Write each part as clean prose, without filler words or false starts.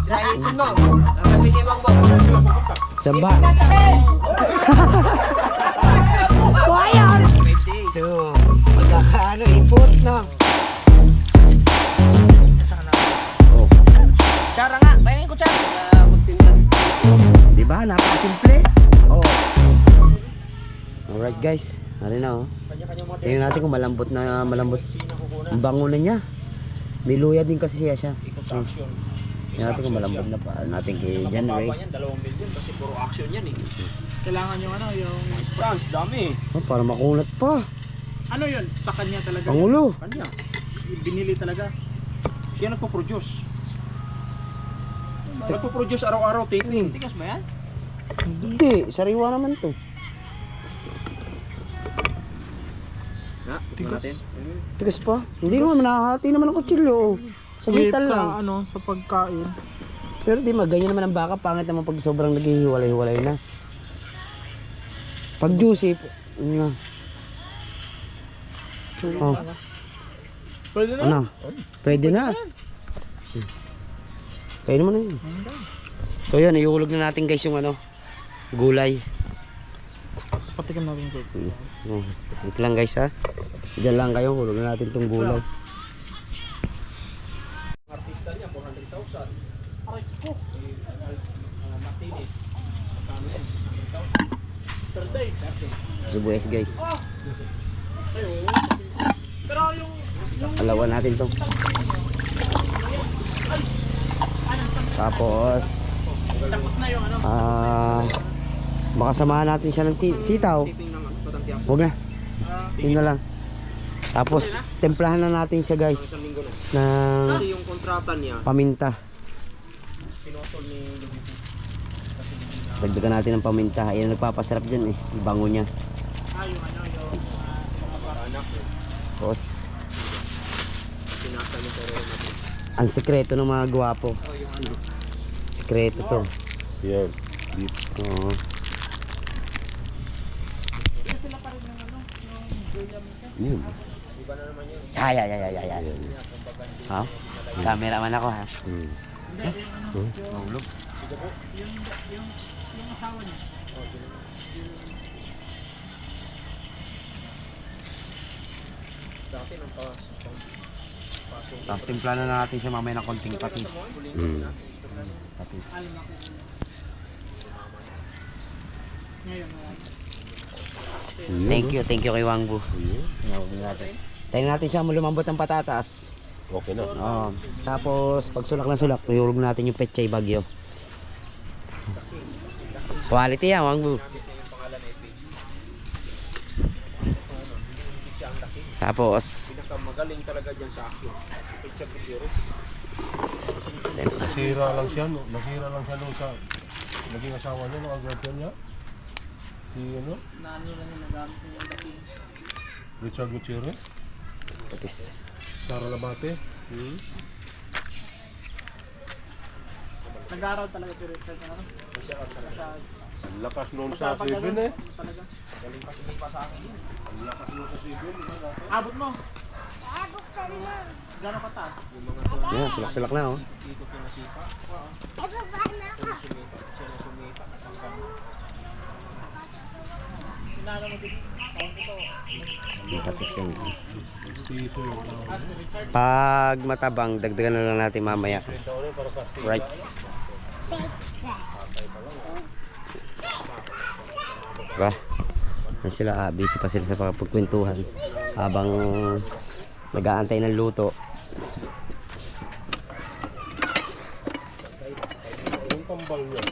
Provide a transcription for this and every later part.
Dryitsin mo. Nakapiniwang mo. Saan ba? Bayan! 5 days. Ito. Ano, ipot na. Oh. Tsara nga. Pahingin ko tsara. Magtinda si Di ba? Napakasimple. Oh. Alright guys. Ano na oh. Tingnan natin kung malambot na malambot. Ang bango na niya. May luya din kasi siya. Tingnan natin kung malambot na pa. Natin kay Jan Ray. 2 million kasi puro action yan eh. Kailangan yung ano, yung... France, dami. Oh, para makunat pa. Ano yun? Sa kanya talaga? Pangulo. Kanya. Binili talaga. Siya nagpo-produce. Nagpo-produce araw-araw taping. Tigas ba yan? Hindi. Sariwa naman to. Na, Tigas. Tigas pa. Hindi naman nakahati naman ang kutsilyo. Sumital lang. Sa ano, sa pagkain. Pero di ganyan naman ang baka. Pangit naman pag sobrang naghihiwalay-hiwalay na. Pag juicy, ano? Oh, Pwede na? ano? Pwede na. Pwede mo na yun. So yun, iuhulog na natin guys yung ano, gulay. Patikim natin ko. Oh, wait lang guys ha. Diyan lang kayo, hulog na natin tong gulay. Artista niya, 400,000. Aray ko. Martinez. Kami yan, 600,000. Thursday. Subues guys. Pero yung... Alawan natin to. Tapos Tapos na yung ano. baka samahan natin siya ng sitaw. Taping ng Batang Huwag na. Yun na lang. Tapos templahan na natin siya guys isang linggo na. ng Kasi yung kontrata niya, paminta. pinotol ni Lubito. Dagdagan natin ng paminta. Ayan ang nagpapasarap dyan eh. Yung bango niya. Yung ano, yung... Para anak ko, Tapos pinasa niya pero natin. ang sekreto ng mga gwapo. Sekreto to. Yan. Oo. Sila pa rin yung ano, yung William Mika. Yun. Iba na naman yun. Ya. Ha? Cameraman ako ha. Hindi, yung ano, Mahulog. yung asawa niya. Dati nang pasok. Tapos timpla na natin siya mamaya ng konting patis. Patis. Alam ako. Ngayon, Thank you kay Wangbu. Tayo natin siya lumambot ng patatas. Okay na. Tapos pag sulak na sulak, tuyurog natin yung pechay bagyo. Quality yan, Wangbu. Tapos Pinakamagaling talaga dyan sa action. Picture Gutierrez. Nasira lang siya, no? Nasira lang siya nung sa naging asawa niya, mga girlfriend niya. Si ano? naano lang yung nagamit niya yung dating. Richard Gutierrez. patis. Sara Labate. Nag-aaral talaga si Richard na ano? Ang lakas noon Basta sa pag Seven ano, eh. talaga. Ang lakas noon sa Seven. Abot mo. Gano'ng kataas? Yan, sulak-sulak na oh. Dito pinasipa. Inaano mo din. Yung patis yan guys. Tito yun. Pag matabang, dagdagan na lang natin mamaya. Right. Ba? Yan sila, busy pa sila sa pagkwentuhan habang nag-aantay ng luto. Yung kambal niya.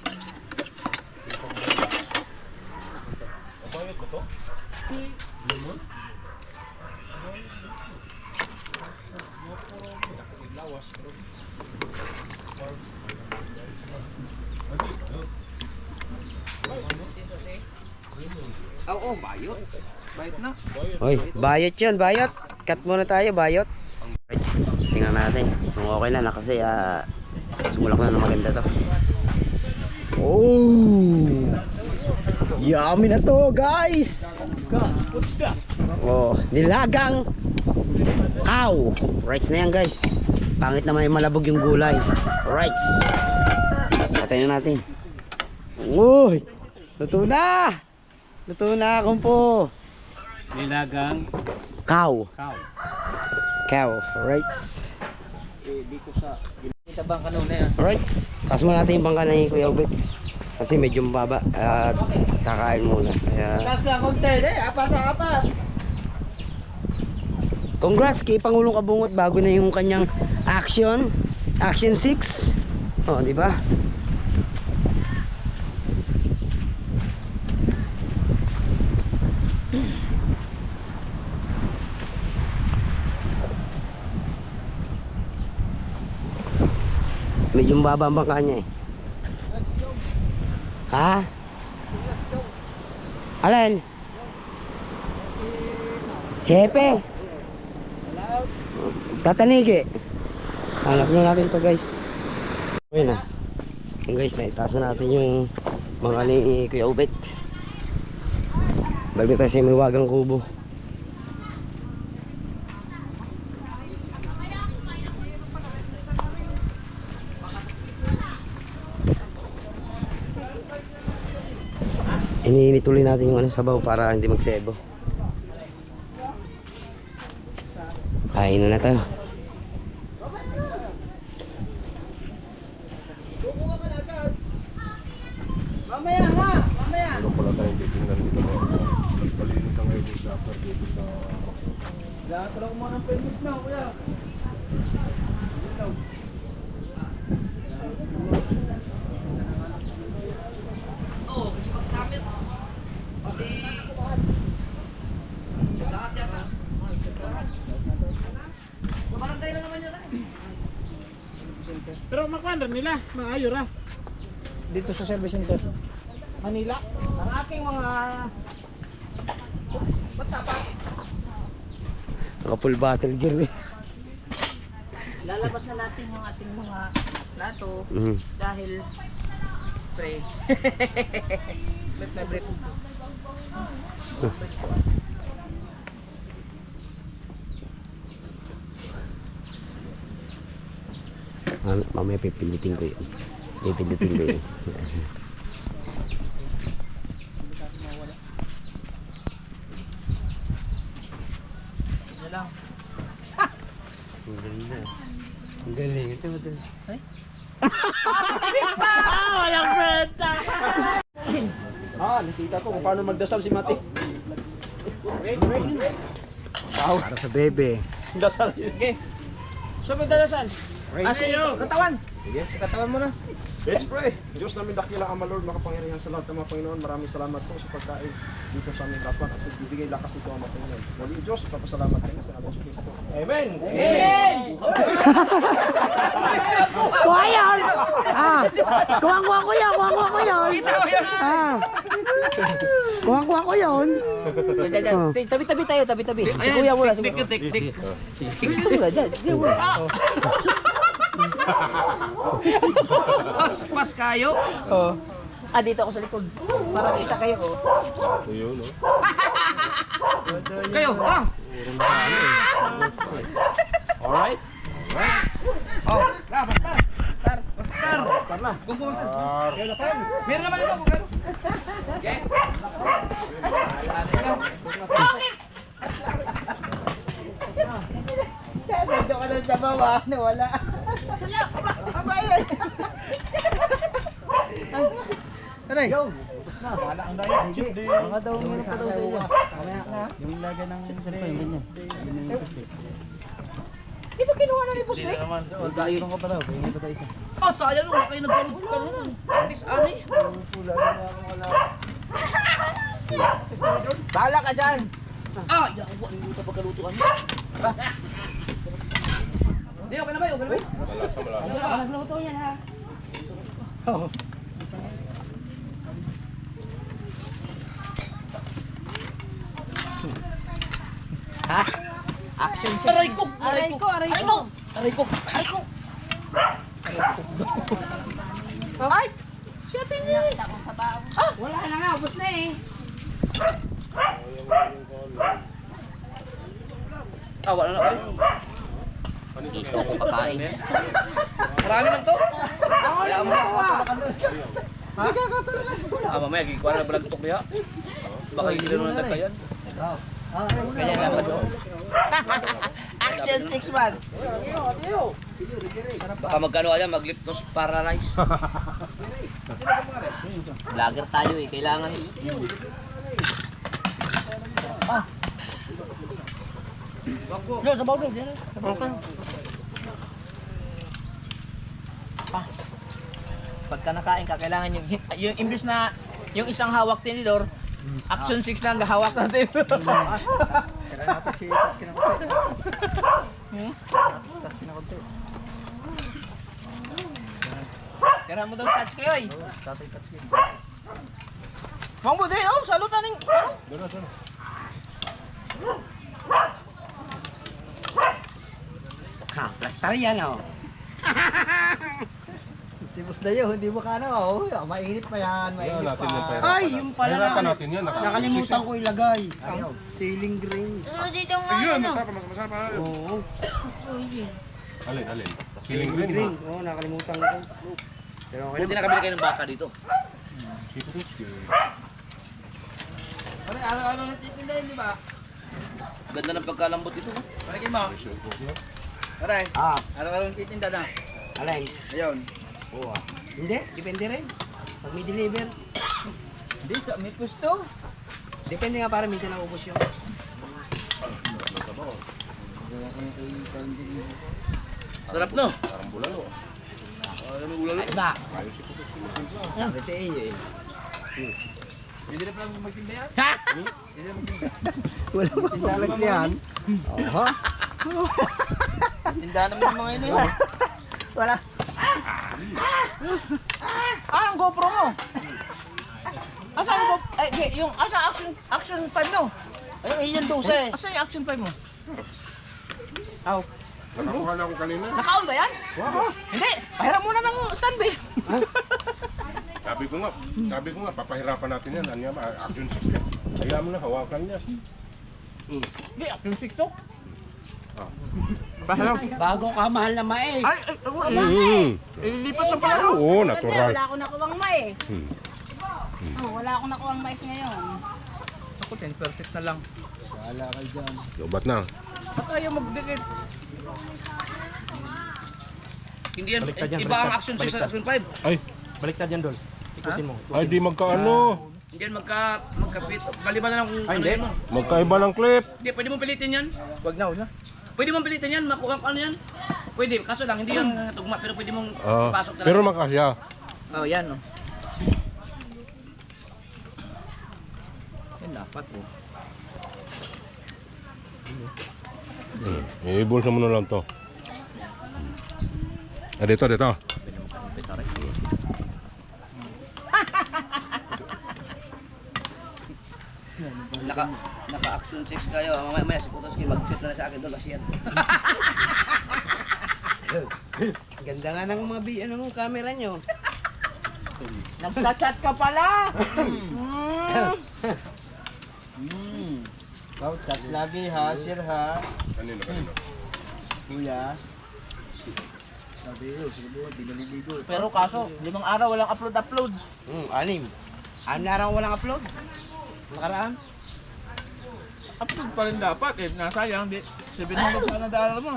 Bayad ko to? Oo, bayot. Bayot na. Hoy, bayot yun, bayot. Cut muna tayo, bayot. Right. Tingnan natin kung okay na kasi sumulak na ng maganda to. Oh! Yummy na to, guys! Oh, nilagang cow. Rights na yan, guys. Pangit naman yung malabog yung gulay. Rights. Patayin na natin. Uy! Luto na! Luto na, kumpo. Nilagang Cow. cow. Cow. Alright. Dito sa bangka noon na yan. Alright. Taas mo natin yung bangka ni Kuya Ubek. Kasi medyo mababa. At kakain muna. Kaya... Taas lang konti apat na apat. Congrats kay Pangulong Kabungot bago na yung kanyang Action 6. Oh, di ba? Medyo mababa ang bangka niya eh. Ha? Alin? Hepe. Tatanigi. Hanap na natin to guys. Ayun na. Yung guys, naitaas na natin yung mga ni Kuya Ubet. Balik tayo sa Maluwagang Kubo. Ininituloy natin yung sabaw para hindi magsebo. Kain na tayo. Mamaya ha! Mamaya! Ano pala tayong titingnan dito mga nagpalinis ang ngayon sa after dito sa... Lahat lang mo ng permit na, kuya. Pero makuha nila, maayo ra. Dito sa service center. Manila. Ang aking mga Naka full battle gear eh. lalabas na natin yung ating mga plato dahil pre. May break. Mamaya pipindutin ko yun. Pipindutin ko yun. Yan lang. Ang ganda. Ang galing. Ito mo ito. Walang kwenta. Nakita ko kung paano magdasal si Mati. Para sa bebe. Dasal. Okay. So magdadasan. Asi katawan. Sige. Katawan mo na. Let's pray. Diyos namin dakila ama Lord, makapangyarihan sa lahat ng mga Panginoon. Maraming salamat po sa pagkain dito sa aming harapan at nagbibigay lakas ito ama Panginoon. Muli Diyos, papasalamat kayo sa namin sa Kristo. Amen! Amen. Kuha yun! Kuha ko yun! Kuha ko yun! Kuha ko yun! Tabi-tabi tayo, tabi-tabi. Si kuya muna, si kuya. Tik-tik. Si kuya dyan. Pas kayo. Oh. Dito ako sa likod. Para kita kayo, oh. Ayun, no? Kayo, tara. Alright? Oh, tara, bastar. Bastar. Start na. Gumpo, bastar. Meron naman ito, meron. Okay. Sasado ka na sa baba, nawala. Aray! Wala ang dahil. Chip din. Mga daw meron pa daw sa iyo. Yung laga ng cellphone, ganyan. Di ba kinuha na ni Boss Nick? Dayunan ko pa daw. Pahingin pa tayo isa. Sayang nung kayo nagkaroon ka nun. Atis ani. Bala ka dyan! Yawa, yung sa pagkalutuan mo. Hindi, okay na ba? Okay na ba? Malasa, malasa. Nagluto yan ha. Action siya. Aray ko! Aray ko! Aray ko! Aray ko! Aray ko! Ay! Siya tingin! Wala na nga, ubos na eh. Wala na kayo. Ito ko kakain. Marami man to. Wala mo na. Mamaya, gigikuha na balagtok niya. Baka hindi na nagkayan. Kaya dapat doon. Action 6-1. Baka magkano kaya, mag-liptos para rice. Vlogger tayo eh, kailangan. Yo, sabaw doon. Okay. Pagka nakain ka, kailangan yung imbis na yung isang hawak tinidor, action 6 na ang hawak natin. Kaya natin si touch ka na konti. Touch ka na konti. Kaya mo daw touch kayo eh. Tatay touch ka. Mong buti, oh, salutan ng... Ha, plastar yan oh. Si Boss Dayo, hindi mo ka na, oh. Mainit pa yan, Kaya mainit natin yung pa. pera. Ay, yung pala Pahirapan na. natin yan. Nakalimutan ko ilagay. Ceiling green. Ano dito nga ano? Oo. Alin? Feeling Ceiling green. green. Oo, nakalimutan ko. Pero okay Buti na. nakabili kayo ng baka dito. Ano, ano natitindahin, di ba? Ganda ng pagkalambot dito. Palagay mo. Aray, Ah, ano natitinda na? alay. Ayun. Oo. Hindi, depende rin. Pag may deliver. Hindi, sa may pusto. Depende nga para minsan naubos yung. Sarap no? Parang bulalo. Ay, ba? Sabi sa iyo eh. Hindi na pala magtinda yan. Wala mo tindalag yan. Oho. Tinda naman yung mga yun eh. Wala. Ah, ang GoPro mo. Asa ang GoPro? Ay, yung asa action 5 no? Ayun, iyan 12. Asa yung action 5 mo? Aw. Nakakuha na ako kanina. Naka-on ba yan? Hindi, pahiram muna ng standby. Sabi ko nga, papahirapan natin yan. Ano yan ba? Action 6 yan. Kaya mo na, hawakan niya. Hindi, action 6 to. Bago ka mahal na mais. Ay, ililipat na pala. Oo, Ganda, natural. wala akong nakuwang mais. Hmm. Oh, wala akong nakuwang mais ngayon. Ako, 10% na lang. Lobat na. Ba't ayaw magdikit? Hindi yan, iba ang action 6 sa action 5. Ay, Baliktad yan, Dol. Ikutin mo. ay di magkaano. Hindi yan magkapit. Maliban na lang kung ano yan mo. Magkaiba ng clip. Hindi, pwede mong pilitin yan. Wag na. Pwede mong pilitin yan, makuha ko ano yan. Pwede, kaso lang, hindi lang tugma, pero pwede mong ipasok talaga. Pero makasya. Oh, yan oh. Yan dapat oh. Ibulsa mo na lang to. Ah, dito. Naka-action 6 kayo. Mamaya si Putos mag-set na sa akin doon kasi yan. Ganda nga ng mga camera nyo. Nagchat ka pala! Chat lagi ha, share ha. Kanino? Kuya. Sabi ko, sige di naliligo. Pero kaso, 5 araw walang upload. 6. 6 na araw walang upload. Nakaraan. Upload pa rin dapat eh. Nasayang, di. 700 sana dala mo.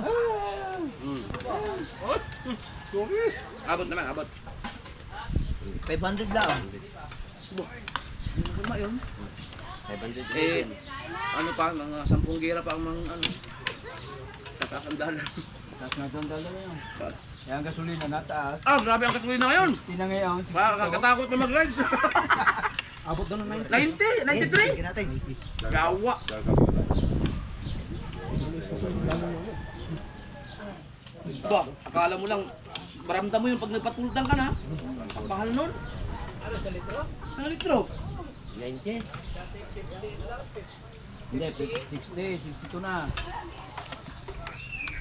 Abot naman, abot. 500 lang. Ano yun? 500 Eh, ano pa, mga 10 gira pa ang mga ano. Tatakandala. Taas na doon dala na yun. Kaya ang gasolina nataas. Ah, grabe ang kasulina ngayon. Tina ngayon, Kakatakot na mag-ride. abot doon ng 90, 93. natin. Gawa. Ba, akala mo lang, maramdam mo yung pag nagpatultang ka na. Ang mahal nun. Ano litro? 90. Hindi, 60, 62 na.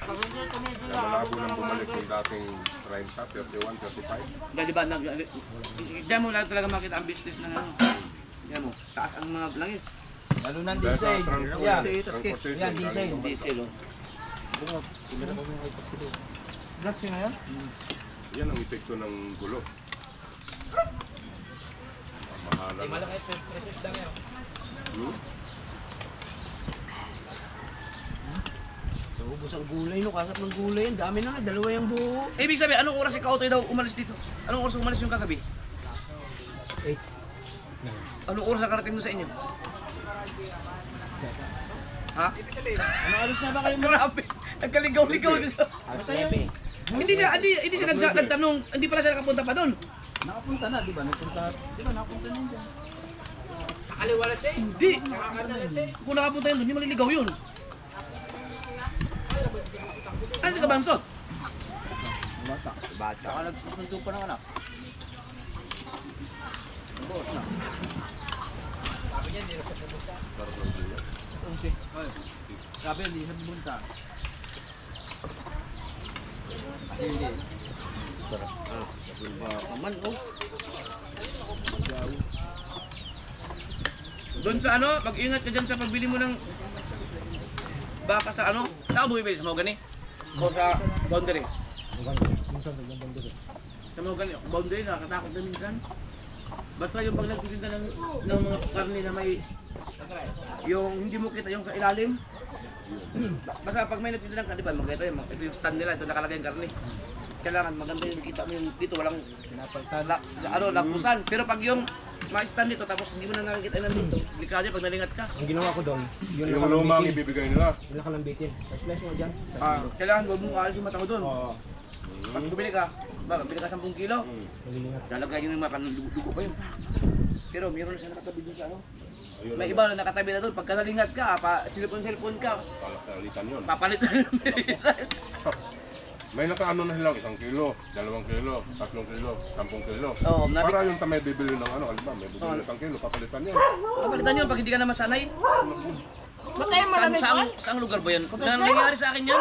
Malabo nang bumalik yung dating prime sa 31, 35. Dahil diba, diyan mo lang talaga makita ang business ng ano. Diyan mo, taas ang mga langis. Lalo ng Dahil sa diesel. Yan. transportation. Yan, diesel. Diesel, oh. Black siya ngayon? Yan ang epekto ng gulo. Pangalan. malaki pesos lang yan. Ubus ang gulay no, kasap ng gulay. Ang dami na, dalawa yung buo. Ibig sabihin, anong oras si Kautoy daw umalis dito? Anong oras umalis yung kagabi? 8. Anong oras nakarating mo sa inyo? Ha? Ano alis na ba kayo? Grabe! Nagkaligaw-ligaw dito. Hindi siya nagtanong, hindi pala siya nakapunta pa doon. Nakapunta na, di ba? Nakapunta na dyan. Hindi. Kung nakapunta yun doon, hindi maliligaw yun. Ano si Kabansot? Bata. Saka nagsusundo pa ng anak. Sabi, hindi siya pumunta. Hindi. Kaman, oh. Doon sa ano, mag-ingat ka dyan sa pagbili mo ng baka sa ano. Saan ka bumibili? Sa Mahogany? O sa Boundary? Sa Mahogany, Boundary, nakakatakot na minsan. Basta yung pag nagtitinda ng mga karne na may yung hindi mo kita yung sa ilalim. Basta pag may nagtitinda ng karne, di ba, ito yung stand nila, ito nakalagay yung karne. Kailangan maganda yung kita mo yung dito, walang lagusan. Pero pag yung ma-stand dito tapos hindi mo na nakikita yung nandito, delikado pag nalingat ka. Ang ginawa ko doon, yun Yung lumang ibibigay nila. Yung nakalambitin. Slice mo dyan. Kailangan huwag mong aalis yung mata mo doon. Oo. Pag bumili ka, bili ka 10 kilo, Nagilingat. lalagay yung mga dugo pa yun. Pero mayroon na siya nakatabi doon sa ano. Ayun, May iba na nakatabi na doon. Pagka nalingat ka, cellphone ka, Palasalitan yun. papalitan yung bilisan. May nakaano na sila, 1 kilo, 2 kilo, 3 kilo, 10 kilo. Oo, Para yung may bibili ng ano, alam ba, may bibili ng 1 kilo, papalitan yun. Papalitan yun pag hindi ka na masanay. Ba't tayo malamig ko? Saang lugar ba yun? Nangyari sa akin yan.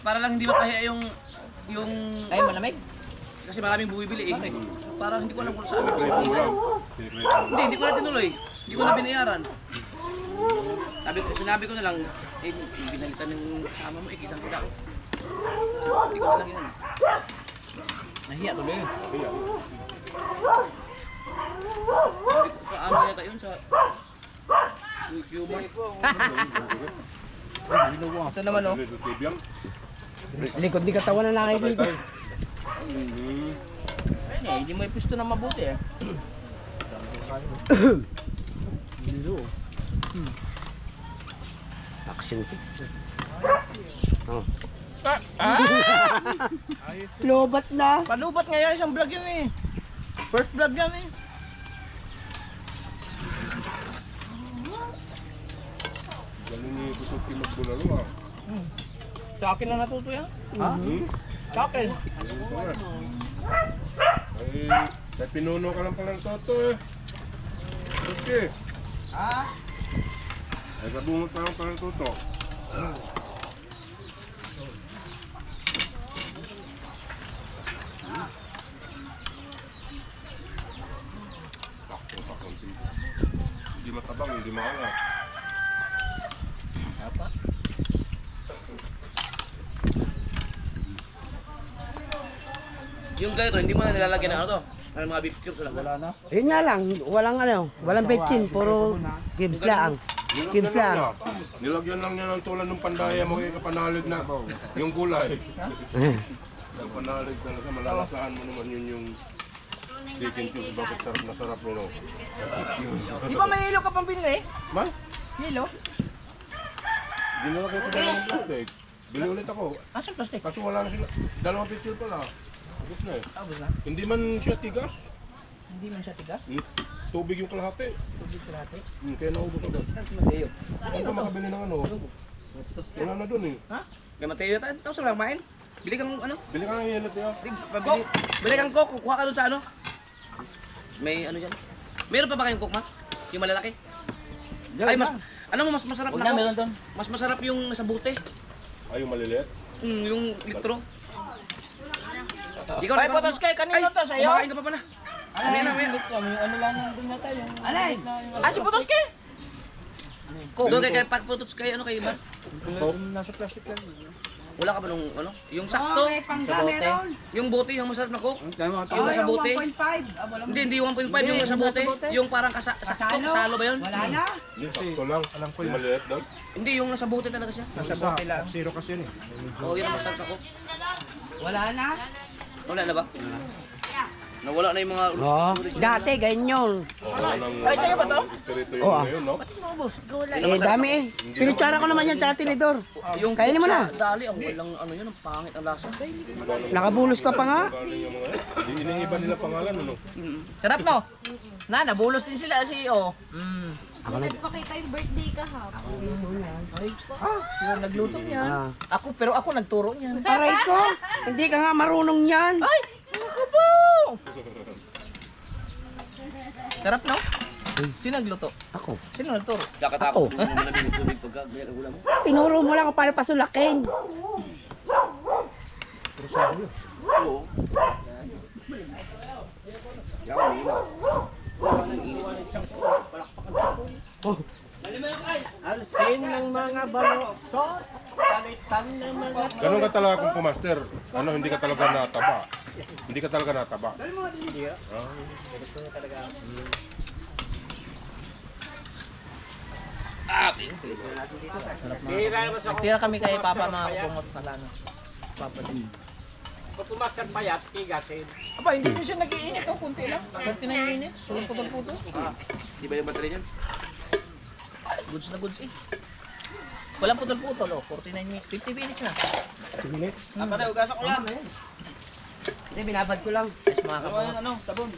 Para lang hindi makahiya yung Ay, malamig? kasi maraming bumibili eh. Parang hindi ko alam kung saan. Secret mo lang. Secret mo. Hindi ko na tinuloy. Hindi ko na binayaran. Sinabi ko na lang, eh, binalitan ng kasama mo, kitang kita ko. Hindi ko na lang yun. Nahiya tuloy yun. Kaya, Sa ano yata yun, sa Cuba. Ito naman oh. Dili, Tibiang. Likod di katawan na nakikita. Ayun eh, hindi mo ipusto na mabuti eh. Action 6. Oh. Lobat na. Palubat nga yan, isang vlog yan eh. First vlog yan eh. Galing ni Busog Kimagbulalo ah. Sa akin na natuto yan. Ha? Sa akin. Ayun ko nga. Ay, may pinuno ka lang palang toto eh. Okay. Ay, kabungot ka lang palang toto. Sakto. Hindi matabang, hindi maangat. Yung ganito, hindi mo na nilalagyan ng ano to. Ng mga beef cubes wala na. Yun nga lang, walang ano, walang betchin, puro cubes lang. Cubes lang. Nilagyan lang niya ng tulad ng pandaya mo kay kapanalig na. Yung gulay. Ang panalig talaga, malalasahan mo naman yun yung chicken cubes. Bakit sarap na sarap nyo. Di ba may hilo ka pang binili? Ma? Hilo? Ginalagay ko na ng plastic. Bili ulit ako. Asan plastic? Kaso wala na sila. Dalawang picture pala. Agos na eh. Tapos na. Hindi man siya tigas. Hindi man siya tigas. Tubig yung kalahati. Tubig sa lahat eh. Kaya naubos agad. Saan si Mateo? Ano ka makabili ng ano? Wala na dun eh. Ha? Kay Mateo yata. Tapos lang main. Bili kang ano? Bili ka ng hilat niya. Bili kang coke. Kuha ka doon sa ano? May ano dyan. Meron pa ba kayong coke ma? Yung malalaki? Ay, alam mo, mas masarap Huwag na na, coke. meron doon. Mas masarap yung nasa bote. Ay, yung maliliit. Yung litro. Ikaw Ay, photos kay kanino to sa'yo? Kumakain ka pa pala. Ano yan, mamaya. Ano lang doon na tayo? Alay! Ah, si photos kay? Doon kay pagputos kay ano kay iba. Nasa plastic lang. Wala ka ba nung ano? Yung sakto? Pangga meron. Yung bote, yung masarap na coke? Tama. Yung nasa bote? 1.5. wala mo. Hindi 1.5 yung nasa bote. Yung parang sakto, kasalo ba yun? Wala na. Yung sakto lang. Alam ko yung maliit daw. Hindi, yung nasa bote talaga siya. Nasa bote lang. Zero kasi yun eh. Oo, yung masarap na coke. Wala na. Wala na ba? Nawala na yung mga... Oo. Dati, ganyan. Ay, sa'yo ba to? Espiritu yung ngayon, no? Eh, dami eh. Pinutsara ko naman yan, tsaka tinidor. Yung Kainin mo na. Dali, ang walang ano yun, ang pangit ang lasa. Nakabulos ka pa nga. Ano yung mga yan? Iniiba nila pangalan, ano? Sarap no? Na, nabulos din sila si O. Nagpakita yung birthday ka ha. Yung nagluto niyan. Ah. Pero ako nagturo niyan. Aray ko, hindi ka nga marunong yan. Ay! Nakabo! Sarap no? Sino nagluto? Ako. Sino nagturo? Kakatapos mo naman ng tubig pagka ganyan ang ulam mo. Pinuro mo lang kung paano pasulakin. Oo. Yan, ulam. Alsin ng mga baloktot. Palitan ng mga... Ganun ka talaga kung pumaster. Ano, hindi ka talaga nataba. Hindi ka talaga nataba. Nagtira kami kay Papa mga kupungot na lano. Papa din. Pag pumasar payat, tigasin. Aba, hindi nyo siya nag-iinit o kunti lang. 39 minutes. Sulong putol-puto. Di ba yung battery niyan? Goods na goods eh. Walang putol-putol oh. 49 minutes. 50 minutes na. Apa na, ugasan ko yan. Hindi, binabad ko lang. Yes, mga kapungot. Ano, sabon.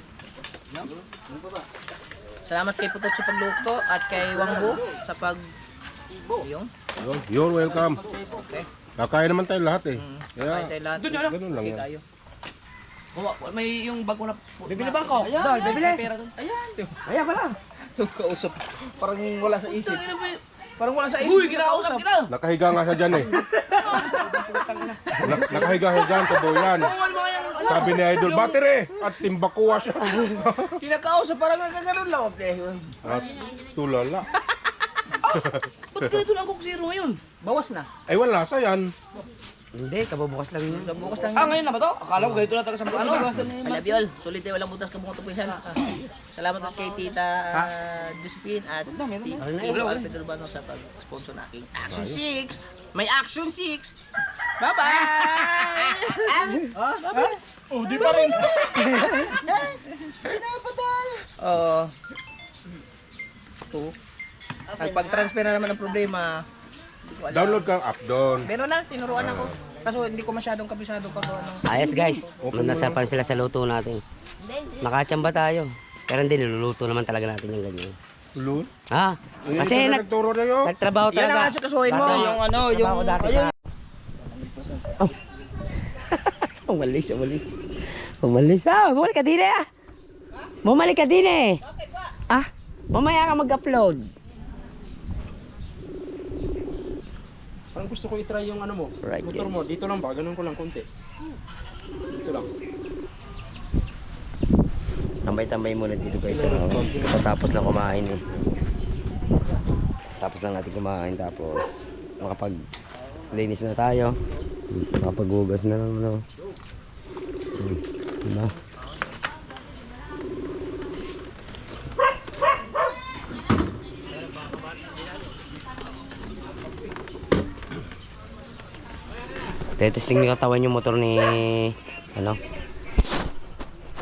Salamat kay Putot sa pagluto at kay Wangbo sa pag... Yung? You're welcome. Okay. Kakain naman tayo lahat eh. Kakain tayo lahat. Ganun lang Okay yan. tayo. May yung bago na... Bibili ba ako? Dol, bibili. May pera doon. Ayan pala. Yung kausap. Parang wala sa isip. Parang wala sa isip. Uy, kinakausap kita! Nakahiga nga siya dyan eh. Nakahiga siya dyan sa boyan. Sabi ni Idol, battery! At timbakuha siya. Kinakausap parang nagkaganon lang. At tulala. Ba't ganito lang Coke Zero ngayon? Bawas na. Ay wala sa yan. Hindi, kabubukas lang yun. Bukas lang. Ngayon na ba to? Akala ko ganito lang taga sa ano? I love you all. Sulit tayo walang butas kabungot po yan. Salamat at kay Tita Josephine at Tito Alfred Urbano sa pag-sponsor na aking Action 6. May Action 6. Bye-bye! Oh, di pa rin. Oo. Nagpag-transfer na naman ang problema. Hindi ko alam. Download kang app doon. Meron na, tinuruan ako. Kaso hindi ko masyadong kabisado pag ano. Ayos guys, nasapan sila sa luto natin. Nakachamba tayo. Pero hindi, niluluto naman talaga natin yung ganyan. Lul? Ha? Kasi nagturo na yun. nagtrabaho Yan ang talaga. kasi kasuhin mo. Dati, Yung ano, trabaho dati sa... Umalis, umalis. Umalis. Ah, bumalik ka din eh. Bumalik ka din eh. Ah, mamaya ka mag-upload. Parang gusto ko i-try yung ano mo. Right, Motor mo. guys. Dito lang ba? Ganun ko lang konti. Dito lang. Tambay-tambay muna dito guys. Tapos lang kumain eh. Tapos lang natin kumain. Tapos makapag-linis na tayo. Makapag-hugas na lang. Ano. Diba? Testing ni katawan yung motor ni ano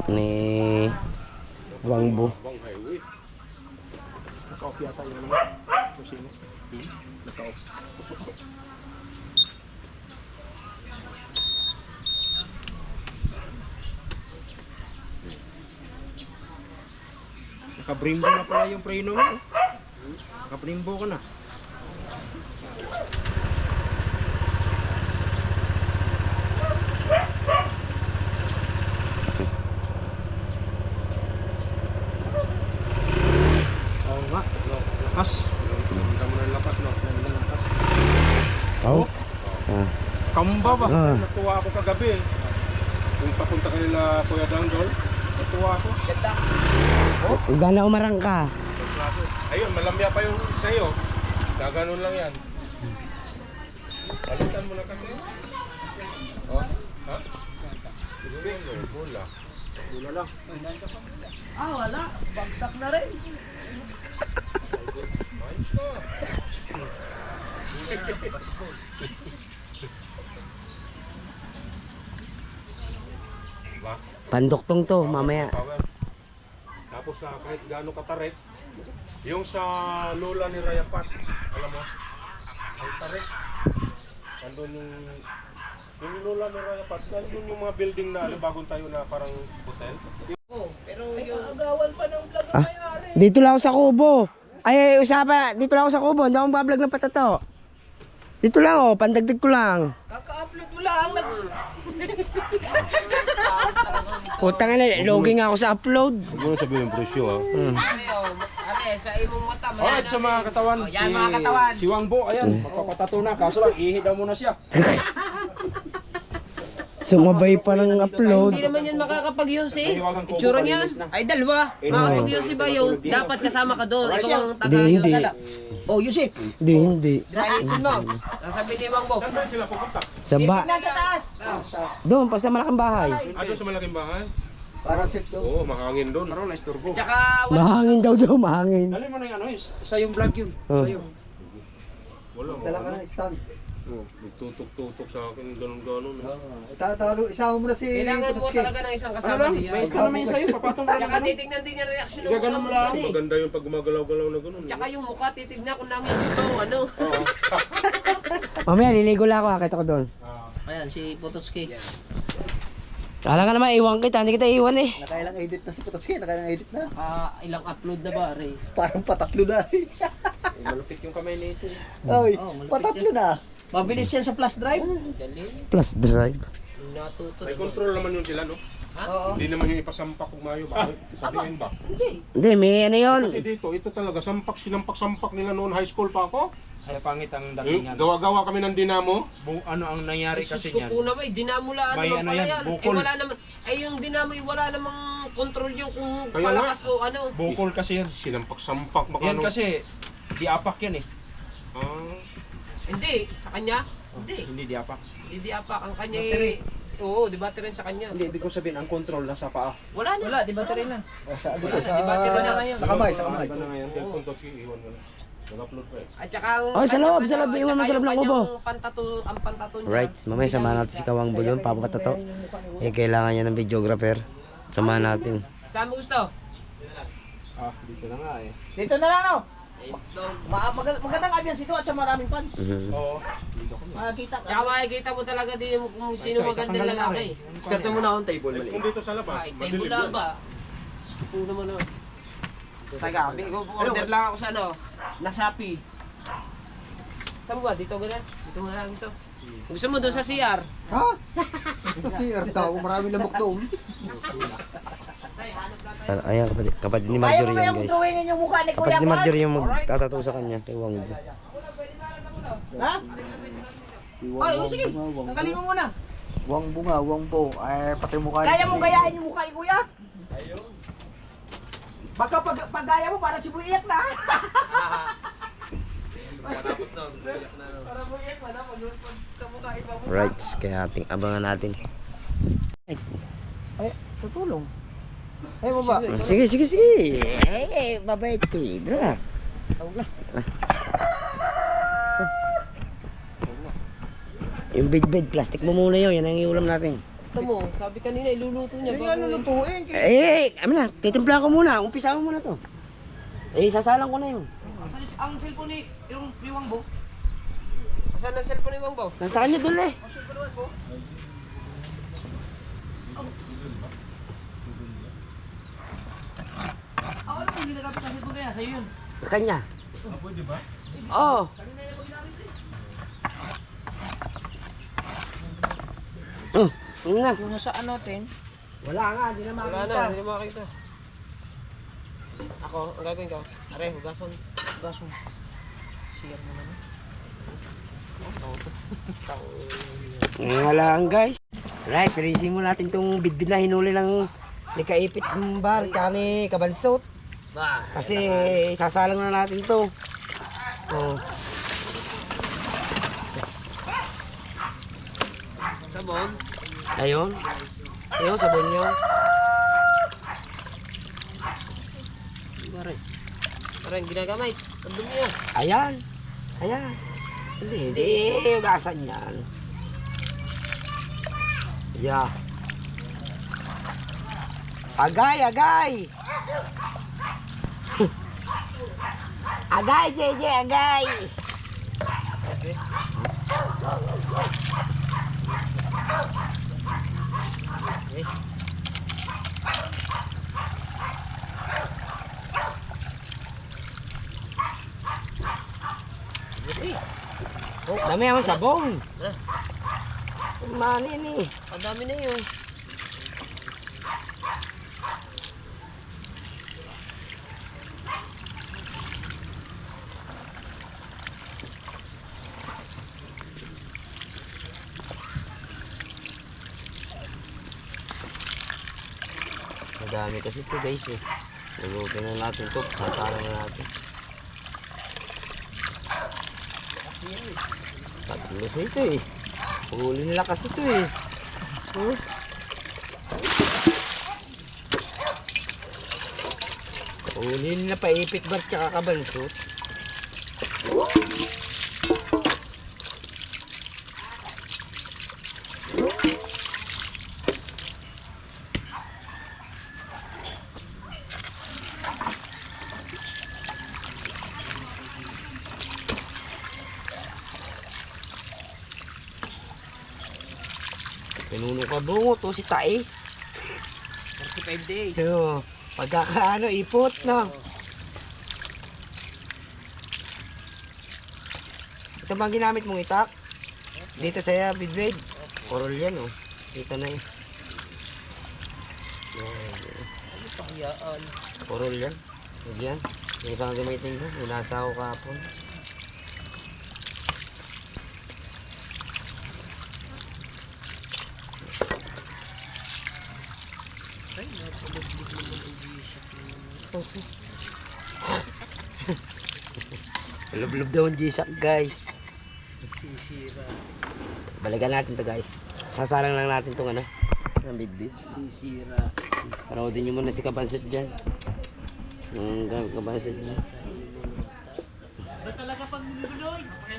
ni Wangbo. Naka-off yata yung ano. Kusino. Naka-off. Naka-brimbo na pala yung preno mo. Naka-brimbo ka na. Oo nga. Lakas. Hindi mo na lapat, no? Oh. Ah. Kamba ba? Ah. Natuwa ako kagabi. Kung papunta ka nila Kuya Dandol, natuwa ako. Gana umarang ka. Ayun, malamya pa yung sa'yo. Gaganon lang yan. Palitan mo na kasi. Gula. Gula lang. Ah, wala. Bagsak na rin. Ayos ka. Diba? Panduktong to, mamaya. Power. Tapos sa kahit gaano katarik, yung sa lola ni Rayapat, alam mo, ang tarik, nandun yung lola ni Rayapat, nandun yung mga building na bagong tayo na parang hotel. Agawan pa ng vlog ang mayari. Dito lang ako sa kubo. Ay, usapa, dito lang ako sa kubo. Hindi ako mabablog ng patato. Dito lang oh, pandagdag ko lang. Kaka-upload mo lang. Putang ina, logging ako sa upload. Huwag mo na sabihin yung presyo ha. Ate, sa imong mata. Alright, sa mga katawan, yan, mga katawan. si Wangbo, ayan, magpapatato na. Kaso lang, ihi daw muna siya. Sumabay pa ng upload. Hindi naman yan makakapag-use eh. Nahiwagang kubo, Itsura niya. kalinis na. Ay, dalawa. Makakapag-use ba yun? Dapat kasama ka doon. Ikaw ang Hindi. Oh, Yusip. Hindi. Dahilsin mo. Sasabi ni Mangbo. Saan ba sila pupunta? Sa ba? Tignan sa taas. Doon, pa sa malaking bahay. Doon sa malaking bahay? Para safe daw. Oo, makahangin doon. Parang na-istorbo. Tsaka, Mahangin daw, mahangin. Dali mo na yung ano, isa yung vlog yun. Oh. Wala, Dala ka ng stand. nagtutok-tutok sa akin, ganun-ganun. Isama mo na si kailangan mo Pototski. talaga ng isang Ano kasama lang, niya. may stand naman yun sa'yo, papatong ka lang. Tsaka titignan din yung reaction ng Gaganon mo lang. eh. Maganda yung pag gumagalaw-galaw na ganun. Tsaka yung mukha, titignan kung nangyay ito, ano. Mamaya, liligo lang ako, akita ko doon. Ayan, si Pototski. Kala ka naman, iwan kita, hindi kita iwan eh. Nakailang edit na si Pototski, nakailang edit na. Ilang upload na ba, Ray? Parang patatlo na. Malupit yung kamay nito. Oy, malupit patatlo na. Mabilis yan sa flash drive. Dali. Plus drive. Natuto. May control naman yun sila, no? Oo. Hindi naman yung ipasampak kung mayo. Bakit? Padiin ba? Hindi, may ano yun. Kasi dito, ito talaga, sinampak-sampak nila noon, high school pa ako. Kaya pangit ang Yung datingan. Gawa-gawa kami ng dinamo. Ano ang nangyari Ay, kasi sus ko niyan? po naman, dinamula May naman ano pala yan, yan. bukol. Eh, wala naman, ay yung dinamo, wala namang control yung kung Kaya palakas o ano. Bukol kasi yan. Sinampak-sampak. Baka Yan kasi, diapak yan eh. Ah, Hindi, sa kanya, hindi. Hindi diapak. Hindi diapak, ang kanya eh. Oo, di ba rin sa kanya. Hindi, ibig ko sabihin, ang control nasa paa. Wala na. Wala, di ba rin na? Dito Di ba na ngayon? sa kamay, sa kamay. Iba na ngayon, cellphone to, iwan mo na. Nag-upload pa eh. At saka ang Oh, sa loob, sa loob, at iwan mo saka sa loob yung ng kubo. kanyang ang pantato niya. Right, mamaya samahan natin si Kawangbo doon, papakatato. Eh, kailangan niya ng videographer. Samahan natin. Saan mo gusto? Dito na nga eh. Dito na lang, no? Magandang ambience ito at sa maraming fans. Mhm. Oo. Makakita ka. Tsaka makikita mo talaga din kung sino magandang lalaki. Skarte mo na akong table mali. Kung dito sa labas, Ay, tayo madilim na yan. ba? Gusto naman na. Taga, order lang ako sa ano, na Shopee. Saan mo ba? Dito ganun? Dito mo na lang ito. Gusto mo doon sa CR? Ha? Sa CR daw, maraming lamok doon. Ayan, kapatid ni Kaya Marjorie mo yan, yung guys. drawingin yung mukha ni Kuya Kapatid ni Juan? Marjorie yung magtatato sa kanya, kay Wangbo. Ha? Ay, sige. Tanggalin mo muna. Wang bunga, wang po. Ay, pati mukha. Kaya mo gayahin yung mukha ni Kuya? Baka pag-gaya mo, para si Buiyak na. Right, kaya ating abangan natin. Ay, tutulong. Ay, baba. Sige, sige, sige. Eh, babait ka. Dra. Yung bed, plastic mo muna yun. Yan ang iulam natin. Ito mo, sabi kanina iluluto niya. Yun nga lulutuin. Ano na, titimpla ko muna. Umpisa mo muna to. Eh, sasalang ko na yun. Ang cellphone ni yung Wangbo. Saan ang cellphone ni Wangbo? Nasa kanya doon eh. Ako lang yung ginagamit ang cellphone kaya, sa'yo yun. Sa kanya. Pwede ba? Oo. Yun na. Yung nasa ano, Ten? Wala nga, hindi na Wala na, hindi na makakita. Ako, ang gagawin ko, are, hugason. Gaso. Siyar mo naman. Nga lang guys. Right, sarisin mo natin itong bidbid na hinuli ng ni Kaipit ng bar, kaya ni Kabansot. Kasi sasalang na natin to. Oh. Sabon. Ayun. Ayun, sabon nyo. Pare. Parang ginagamay. Ang dumi yan. Ayan. Ayan. Hindi. Ugasan yan. Yeah. Agay, agay! Agay, JJ, agay! Dami naman sabong. Mani ni. Ang dami na yun. Madami kasi ito guys eh. Lugutin na natin ito. Sasalang na natin. Patulos ito eh. Huli nila kasi ito eh. Huh? Huli nila pa ipit bar tsaka kabansot. Pinuno ka bungo to si Tae. 45 days. So, pagkakaano ipot no. Ito ba ang ginamit mong itak? Dito sa bidbed. Korol yan oh. Dito na eh. Ano pa kayaan? Korol yan. Yan. Yung isang gamitin ko. Nasa ako kapon. Ay, napalaglig naman ang G-Shock. Lub-lub daw ang G-Shock guys. Nagsisira. Balikan natin to guys. Sasalang lang natin tong ano. Ang bidbid. Sisira. Paroodin nyo muna si Kabansot dyan. Yung Kabansot dyan.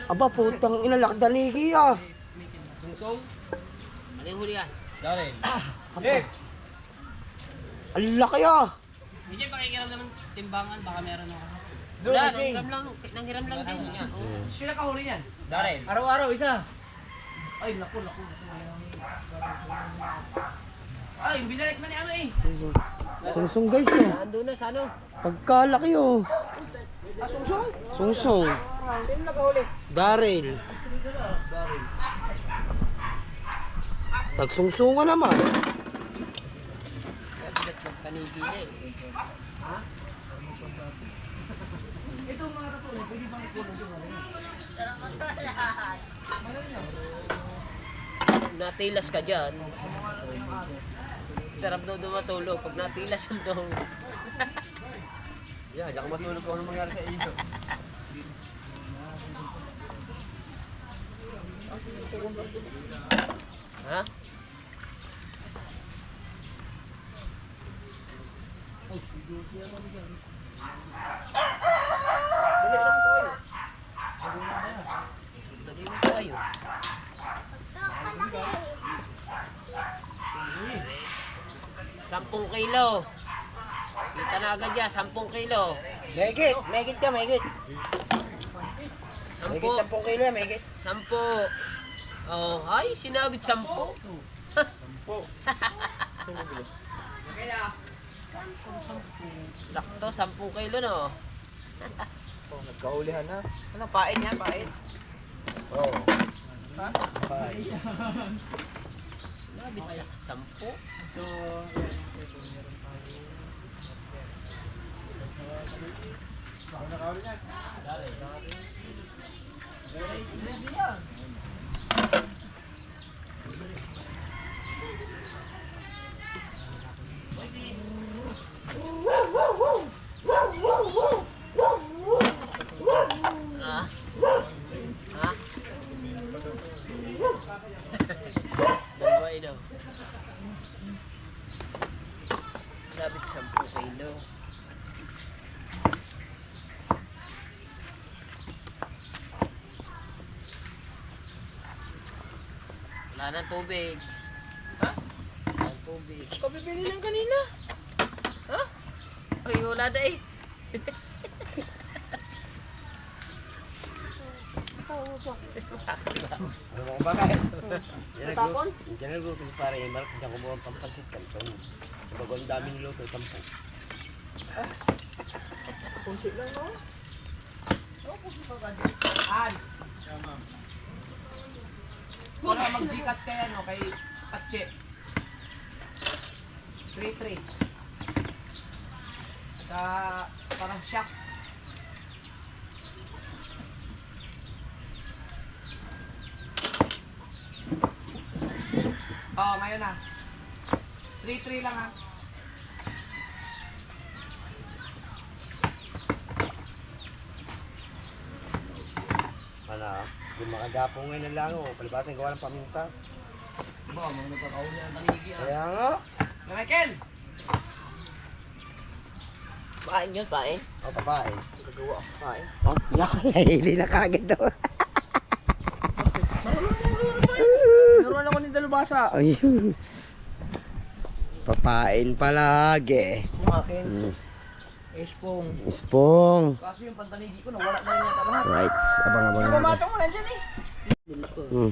Aba putang inalak daligi ah. Sungsong? Ano yung huli yan? Darren. Ang laki ah. Hindi pakikiram naman timbangan. Baka meron ako. Doon, Wala, Sing. nanghiram lang din. Sila kahuli yan. Darren. Araw-araw, isa. Ay, naku. Ay, binalik man ni ano eh. Sungsong guys oh. Ando na sa ano? Pagkalaki oh. Sungsong? Sungsong. Sino nakahuli? Daryl. Tagsungsunga naman. Kabilat ng panigi na eh. Ito mga katulad, pwede bang ikulong yung ano? Natilas ka dyan. Sarap daw dumatulog pag natilas yung dong. Yeah, diyan ka matulog kung anong mangyari sa iyo. Ha? Dali mo tayo. Sampung kilo. Kita na agad yan, 10 kilo. Megit ka, megit. 10. 10 kilo, megit. 10. Oh, ay, sinabit 10. Sakto, 10 kilo no. Nagkaulihan na. Ano, pain yan, pain? Oo. Sinabit sa 10. Ah? Ha? Dalawa ino. Paylo. Wala nang tubig. Ha? Wala nang tubig. Kabibili lang kanina. Ay, wala na eh. Ano mo ba kaya? Tapon? Yan ang luto si pare. Marap dyan kumuha ang pampansit kantong. Bago ang daming luto, 10. Kunti lang, no? Wala mag-Gcash kay ano, kay Patche. 3-3. Sa parang shock. Oh, ngayon na. 3-3 lang ha. Ano? Yung mga gapo ngayon lang o. Palibasan gawa ng paminta. Ba, mga nagkakaon niya ng tanigi ah. Kaya nga. Na Michael! Pain yun, pain. O, babae. Gagawa ako pain. Oh, nakahili na kagad daw. Naruan ako ni Dalubasa. Ayun. Papain palagi. Yung akin. Espong. Ispong. Kaso yung pantanigi ko, nawala na yun yata lahat. Right. Abang-abang natin. Pumatong mo nandyan eh. Hmm.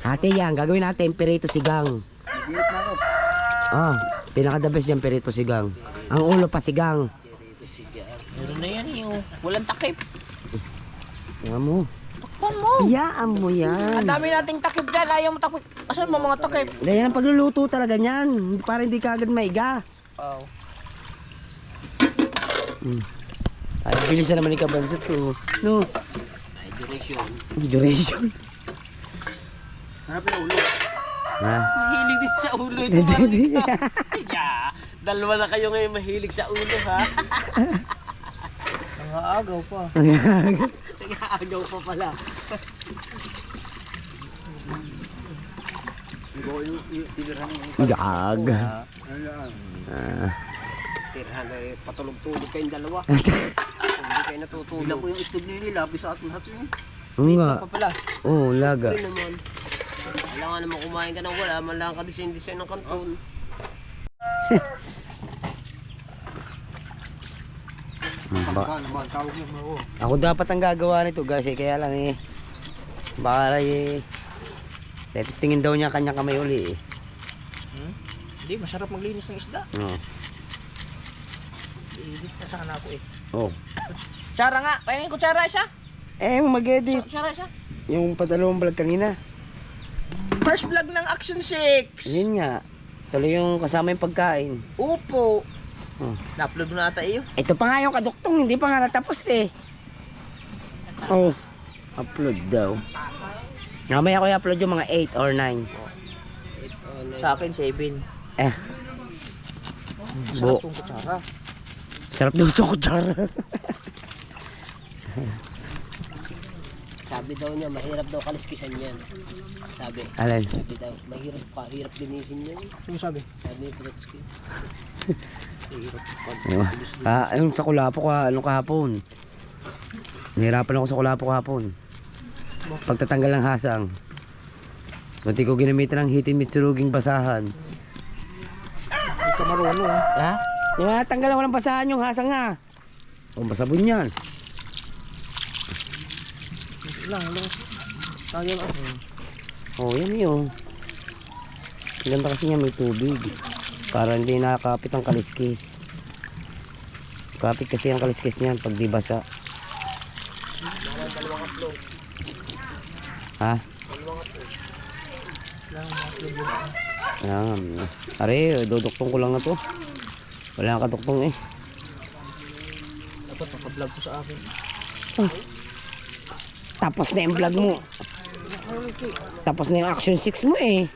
Ate yan, gagawin natin perito sigang. Ah, pinaka the best yung perito sigang. Ang ulo pa sigang. Meron na yan eh. Oh. Walang takip. Yan mo. Takpan mo. Iyaan mo yan. Ang dami nating takip dyan. Ayaw mo takip. Asan mo mga takip? Ganyan ang pagluluto talaga niyan. Para hindi ka agad maiga. Oh. Ay, bilisan naman ni Kabansot to. No. Ay, duration. Duration. Hanapin ang ulo. Ha? Mahilig din sa ulo ito. Yeah. Dalawa na kayo ngayon mahilig sa ulo ha. Ang aagaw pa. Nag-aagaw pa pala. Gag. Tirhan na patulog-tulog kayong dalawa. Hindi kayo natutulog. Ilan po yung itlog niyo nilabis sa ating lahat yun. Oo nga. Pa pala. Oo, laga. Rin naman. Kailangan naman kumain ka ng wala. Man lang ka design ng kanton. Naman, tawag niyo mo. Ako dapat ang gagawa nito guys eh. Kaya lang eh. Baka tingin daw niya kanyang kamay uli eh. Hindi, masarap maglinis ng isda. Oo. Iidit na sana ako eh. Oh. Kutsara nga. Pahingin kutsara isa. Eh, mag-edit. Kutsara isa. Yung padalawang vlog kanina. First vlog ng Action 6. Yun nga. Tuloy yung kasama yung pagkain. Upo. Oh. Na-upload mo na ata iyo. Ito pa nga yung kaduktong. Hindi pa nga natapos eh. Oh. Upload daw. Mamaya ko i-upload yung mga 8 or 9. Sa akin 7. Eh. Sarap tong kutsara. Sarap daw ito kutsara. Sabi daw niya, mahirap daw kaliskisan yan. Sabi. Alin? Sabi daw, mahirap linisin yan. Ano sabi? Sabi ni Pulatsky. Mahirap Yung sa Kulapo ka, anong kahapon? Nahirapan ako sa Kulapo kahapon. Pagtatanggal ng hasang. Munti ko ginamitan ng hitin mitsuruging basahan. Hindi ka marunong ah. Ha? Yung natanggalan ko ng basahan yung hasang nga. O, masabon yan. Lang. Kaya lang. Oh, yan yun. Ganda kasi niya may tubig. Para hindi nakakapit ang kaliskis. Kapit kasi ang kaliskis niyan pag di basa. Ha? Yan. Are, duduktong ko lang na to. Wala kang kaduktong eh. Dapat naka-vlog ko sa akin. Tapos na yung vlog mo. Tapos na yung Action 6 mo eh.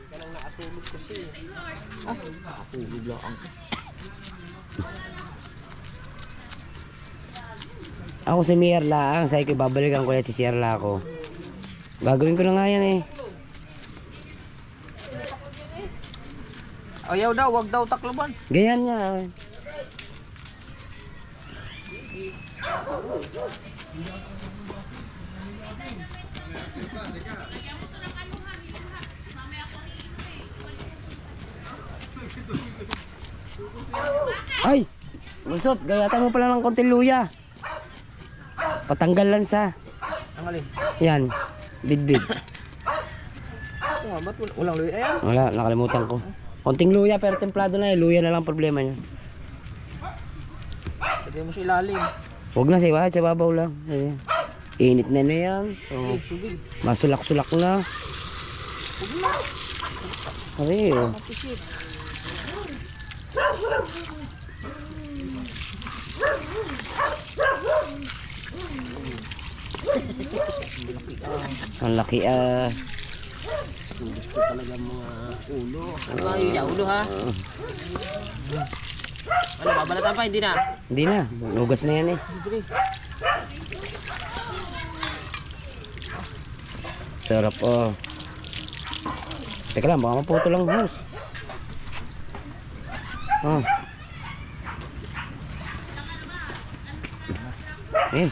Tulog lang ang. Ako si Mierla ang sabi ko babalikan ko yan si Sierla ko. Gagawin ko na nga yan eh. Ayaw daw, wag daw takloban. Ganyan niya. Ay! Busot, gayatan mo pala ng konting luya. Patanggal lang sa. Ang alin? Yan. Bidbid. Ba't walang luya? Ayan. Wala, nakalimutan ko. Konting luya pero templado na eh. Luya na lang problema niya. Lagay mo sa ilalim. Huwag na siya, sa babaw lang. Ayan. Init na na yan. Oh. Tubig. Masulak-sulak na. Ay, oh. Ang laki ah. Gusto talaga mga ulo. Ano mga iya, ulo ha? Ano, babalatan pa? Hindi na. Hindi na, lugas na yan eh. Sarap oh. Teka lang, baka maputo lang hose. Oh. Eh.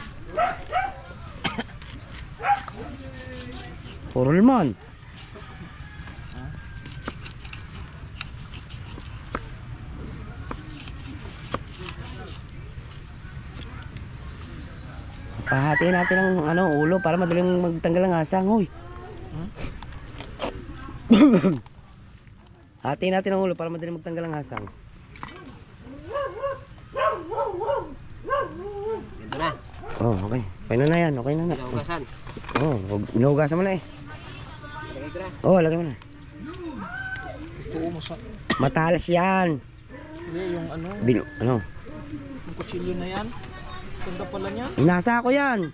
Purulman. Pahatiin natin ang ulo para madaling magtanggal ang asang, hoy. Hatiin natin ang ulo para madaling magtanggal ang asang. Ganito na. Oh, okay. Okay na yan, okay na na. Pinaugasan. Oh, inuhugasan mo na eh. Lagay ko na. Oh, lagay mo na. Tuo mo sa... Matalas yan. Hindi, yung ano, Ano? yung kutsilyo na yan. Ganda pala niya. Inasa ko yan.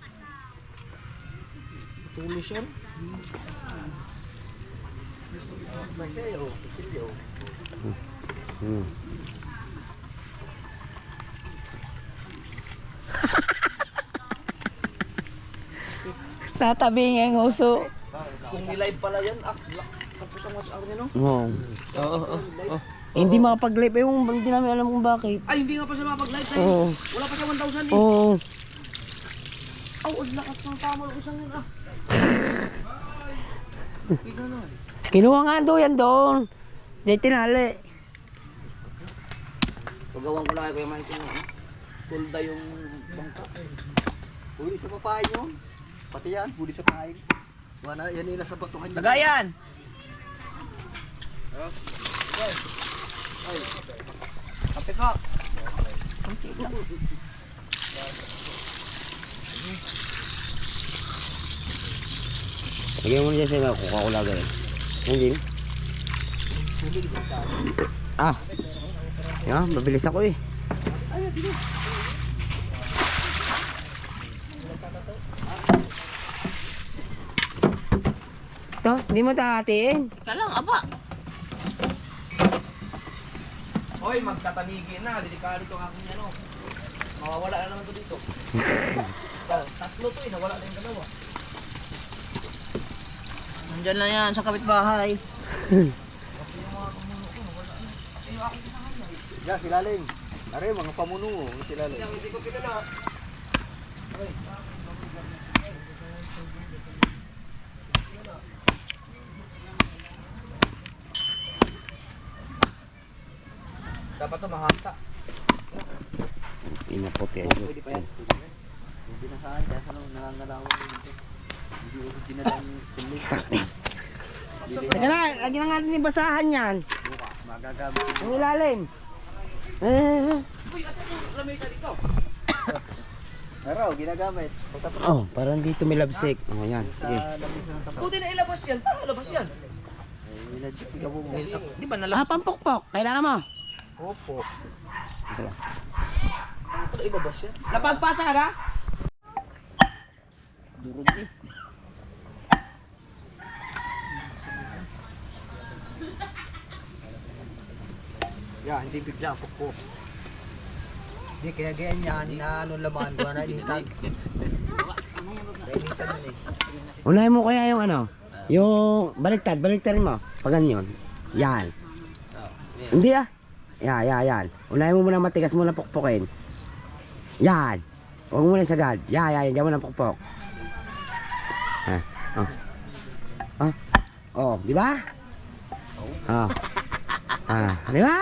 Tulis yan. Hmm. Tatabing ang uso. Kung nilive pala yan, tapos ang WhatsApp niya, no? Oo. Oo. Hindi makapag-live eh, hindi namin alam kung bakit. Ay, hindi nga pa siya mapag-live tayo. Oo. Wala pa siya 1,000 eh. Oo. Oh, ang lakas ng tama ng isang yun ah. Kinuha nga yan doon. Di tinali. Pagawang ko lang ay Kuya Mike yung tulda yung bangka. Huli sa papain yun. Pati yan, huli sa papain. Wala, yan yung nasa batuhan yun. Lagayan! Kape ka. Lagyan mo na dyan sa mga Coca-Cola ganun. Hindi. Ah. Yan, mabilis ako eh. Ito, hindi mo takatiin. Ika lang, aba. Hoy, magtatanigi na. Delikado itong aking ano. Mawawala na naman ito dito. Tatlo to eh, nawala na yung dalawa. Nandyan lang yan sa kapitbahay. Yan, silalim. Are, mga pamuno. Silalim. Hindi ko pinala. Dapat ito mahata. Pinapot yan. Pwede pa yan. Hindi na saan, kaya sa nangangalawan dito. Hindi original ang stainless. Teka na, lagyan na natin yung basahan yan. Bukas, magagamit. Ang ilalim. Uy, asan yung lamesa dito? Pero, ginagamit. Pagtatapos Oh, parang dito may labsik. Oh, yan. Sige. sa lamisa ng tapat. Buti na ilabas yan. Paano ilabas yan? Minadjik ka mo. Di ba Ah, nalabas? pampukpok. Kailangan mo. Opo. Paano ilabas yan? Napagpasa ka na? Durog eh. Yan, hindi bigla ang pukpok. Hindi, kaya ganyan yan, na ano laman, buwan na initan. Kaya initan yun eh. Unahin mo kaya yung ano? Yung baliktarin mo. Pag ganyan. Yan. Hindi ah. Yan. Unahin mo muna matigas muna pukpukin. Yan. Huwag mo muna sagad. Yan. Diyan mo na pukpok. Di ba? Di ba?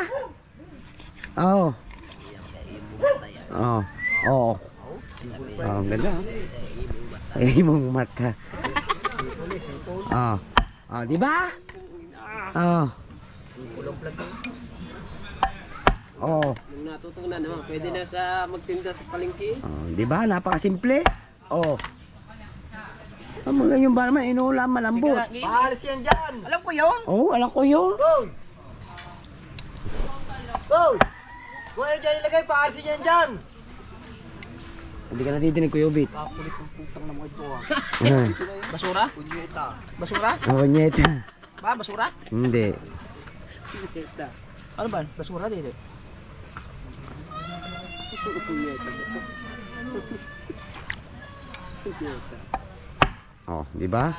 Ganda. Imong mata. Di ba? Nung natutunan naman, pwede na sa magtinda sa palengke. Di ba? Napakasimple. Ang mga ganyan ba naman, inuulam malambot. Paalis yan dyan. Alam ko yun. Alam ko yun. Boy! Boy! Kung ayaw dyan ilagay, paalis yan dyan. Hindi ka natidinig, Kuya Ubit. Kakulit ng putang na mga ito ah. Basura? Punyeta. Basura? Nyeta. Ba, basura? Hindi. Ano ba? Basura dito. Di ba?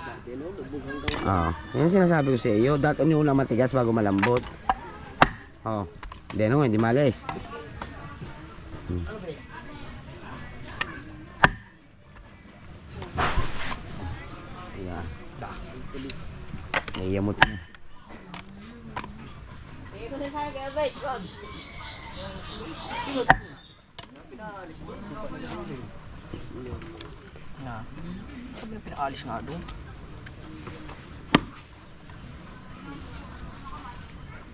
Yan ang sinasabi ko sa iyo. Dapat una matigas bago malambot. Hindi malis. Ayan. Naiamot na. Sabi na pinaalis nga doon.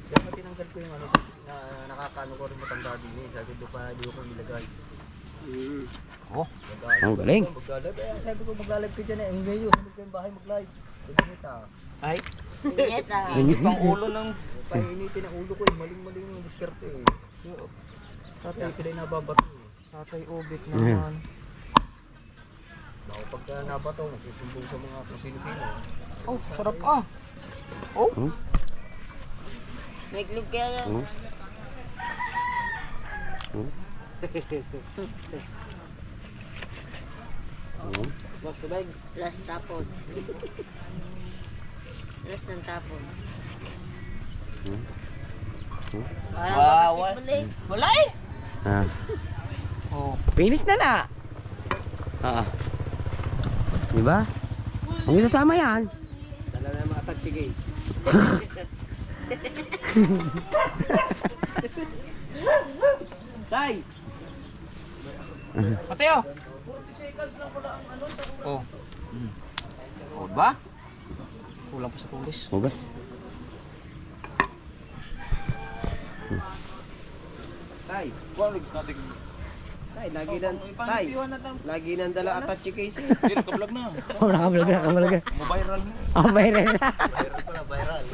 Kaya tinanggal ko yung ano, na nakakano ko rin matanda din eh. Sabi doon pa, di ko nilagay. Ang galing. Maglalagay. Kaya sabi ko maglalagay ka dyan eh. Ang ngayon, sunod ko yung bahay maglive. Punyeta. Ay, Pang ulo ng painitin ang ulo ko eh. Maling-maling yung diskarte eh. Kaya sila yung nababato eh. Tatay Ubit naman. Bako pagka nabato, nagsusumbong sa mga kung sino-sino. Oh, sarap ah. May glug kaya. Last tapon. Last ng tapon. Parang basketball eh. Wala eh. Finish na. Di ba? Ang sasama yan. Dala na mga touchy guys. Tay! Mateo. Ba? Kulang pa sa tulis. Hugas. Tay! Tay, lagi nang dala touchy case eh. Nakablog na. Nakablog na. Viral na. Viral na. Viral pala, viral.